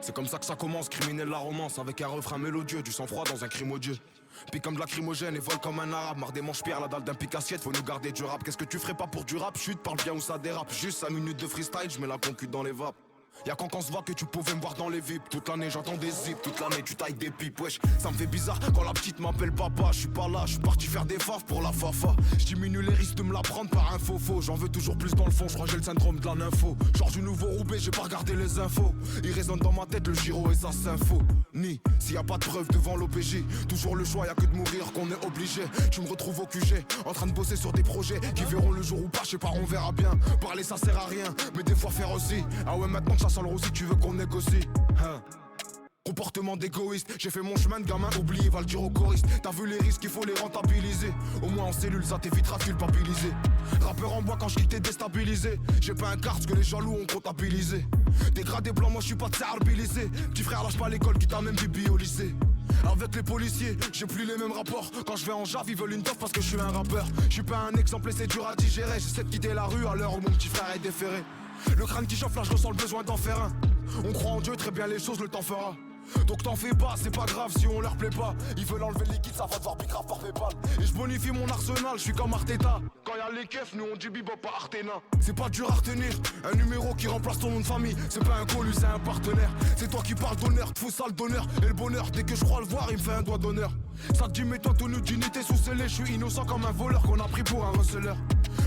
C'est comme ça que ça commence, criminel la romance. Avec un refrain mélodieux, du sang-froid dans un crime odieux. Puis comme de lacrymogène et vole comme un arabe. Marre des manches pierres, la dalle d'un pic assiette. Faut nous garder du rap. Qu'est-ce que tu ferais pas pour du rap? Chute, parle bien ou ça dérape. Juste 5 minutes de freestyle, je mets la concu dans les vapes. Y'a quand on se voit que tu pouvais me voir dans les VIP. Toute l'année j'entends des zips, toute l'année tu tailles des pipes. Wesh, ça me fait bizarre quand la petite m'appelle papa. Je suis pas là, je suis parti faire des faves pour la fafa. Je diminue les risques de me la prendre par un faux. J'en veux toujours plus dans le fond, je crois que j'ai le syndrome de la nympho. Genre du nouveau Roubaix, j'ai pas regardé les infos. Il résonne dans ma tête le Giro et sa sympho. Ni, s'il y a pas de preuve devant l'OPJ. Toujours le choix, y'a que de mourir qu'on est obligé. Tu me retrouves au QG, en train de bosser sur des projets qui verront le jour ou pas, je sais pas, on verra bien. Parler ça sert à rien, mais des fois faire aussi. Ah ouais, maintenant que ça sent le roussi, tu veux qu'on négocie, hein. Comportement d'égoïste, j'ai fait mon chemin de gamin, oublié, va le dire au choriste. T'as vu les risques, il faut les rentabiliser. Au moins en cellule, ça t'évitera de culpabiliser. Rappeur en bois quand je quitte t'es déstabilisé. J'ai pas un quart, ce que les jaloux ont comptabilisé. Dégradé blanc, moi je suis pas de petit frère lâche pas l'école qui t'a même bibi au lycée. Avec les policiers, j'ai plus les mêmes rapports. Quand je vais en jave, ils veulent une toffe parce que je suis un rappeur. Je suis pas un exemple et c'est dur à digérer. J'essaie de quitter la rue à l'heure où mon petit frère est déféré. Le crâne qui chauffe là, je ressens le besoin d'en faire un. On croit en Dieu, très bien les choses, le temps fera. Donc t'en fais pas, c'est pas grave si on leur plaît pas. Ils veulent enlever le liquide, ça va devoir bicrave par Paypal. Et je bonifie mon arsenal, je suis comme Arteta. Quand y'a les keufs, nous on dit bebop pas Artena. C'est pas dur à retenir, un numéro qui remplace ton nom de famille. C'est pas un colu, c'est un partenaire. C'est toi qui parles d'honneur, te fous sale d'honneur. Et le bonheur, dès que je crois le voir, il me fait un doigt d'honneur. Ça te dit mets-toi tenue d'unité sous scellé. Je suis innocent comme un voleur qu'on a pris pour un receleur.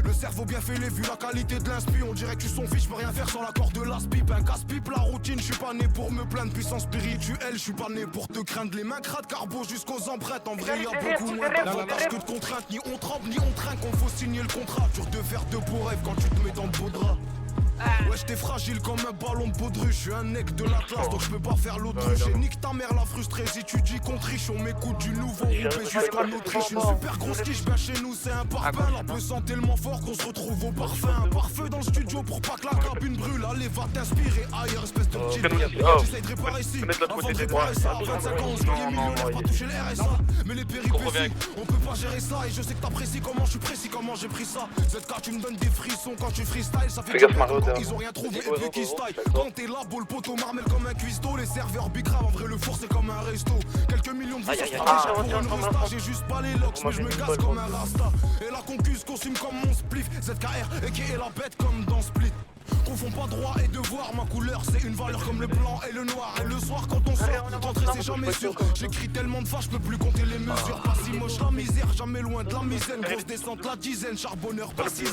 Le cerveau bien fêlé, vu la qualité de l'inspi. On dirait que tu son fils, je peux rien faire sans l'accord de l'as-pipe. Un casse-pipe, la routine, je suis pas né pour me plaindre. Puissance spirituelle, je suis pas né pour te craindre. Les mains crades, carbo jusqu'aux empreintes. En vrai, y'a beaucoup moins d'avantages que de contraintes. Ni on trempe, ni on trinque, on faut signer le contrat. Dur de faire de beaux rêves quand tu te mets dans le beau drap. Ouais, j'étais fragile comme un ballon de baudruche. Je suis un nec de l'Atlas, donc je peux pas faire l'autruche. Et nique ta mère la frustrée si tu dis qu'on triche. On m'écoute du nouveau Roubaix jusqu'en Autriche. Une super grosse quiche, bien chez nous c'est un parfum. La peu sent tellement fort qu'on se retrouve au parfum. Un pare-feu dans le studio pour pas que la cabine brûle. Allez, va t'inspirer ailleurs, espèce de petit j'essaye de réparer ici, avant de réparer ça. À 25 ans, on se voyait millionnaire, pas toucher le RSA. Mais les péripéties, on peut pas gérer ça. Et je sais que t'apprécies comment je suis précis, comment j'ai pris ça. ZK, tu me donnes des frissons quand tu freestyle. Ça fait ils ont rien trouvé et puis qui style. Quand t'es là, beau le poteau marmel comme un cuistot. Les serveurs bicrave, en vrai le four c'est comme un resto. Quelques millions de vues sur pour une resta. J'ai juste pas les locks mais je me gasse comme un rasta. Et la concuse consume comme mon spliff. ZKR et qui est la bête comme dans Split. Confonds pas droit et devoir, ma couleur c'est une valeur comme le blanc et le noir. Et le soir quand on sort, rentrer c'est jamais sûr. J'écris tellement de fois, je peux plus compter les mesures. Pas si moche la misère, jamais loin de la misaine. Grosse descente la dizaine, charbonneur pas si